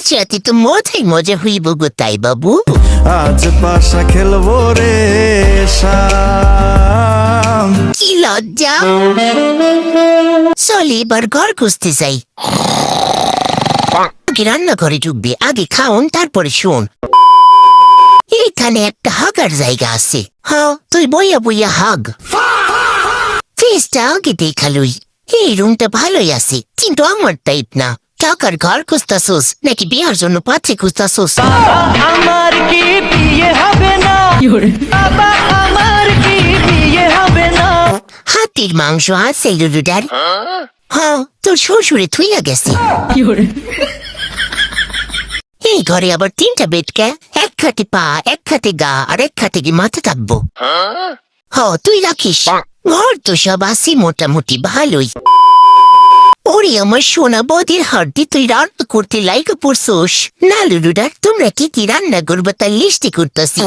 আজ রাতে তো মজাই মজা হইব গো তাই বাবু। আজ পাশা খেলবো রে শাম। কি লজ্জা। চল এবার ঘর খুঁজতে যাই। আগে রান্নাঘরে ঢুকবে, আগে খাওন তারপরে শোন। এখানে একটা হাগার জায়গা আছে। হ্যাঁ, তুই বইয়া বইয়া হাগ। ফেসটা আগে দেখালুই। এই রুমটা ভালোই আছে, কিন্তু আমার টাইপ না। টাকার ঘর খুঁজতাছোস নাকি বিয়ার জন্য পাত্রী খুঁজতাছোস? আমার কি বিয়ে হবে না? বাবা আমার কি বিয়ে হবে না? হাতির মাংস আছে লুলুদার। হ্যাঁ, তোর শ্বশুরে থুইয়া গেছে। এই ঘরে আবার 3টা বেড কে? এক খাটে পা, এক খাটে গা, আর এক খাটে কি মাথা থাকবো। তুই রাখিস। ঘর তো সব আছি মোটামুটি ভালোই। ওরে আমার সোনা বদির হাড্ডি, তুই রান্না করতে লাইক পড়ছোস না লুলুদার? তোমরা কি কি রান্না করবো তার লিস্টি করতেছি।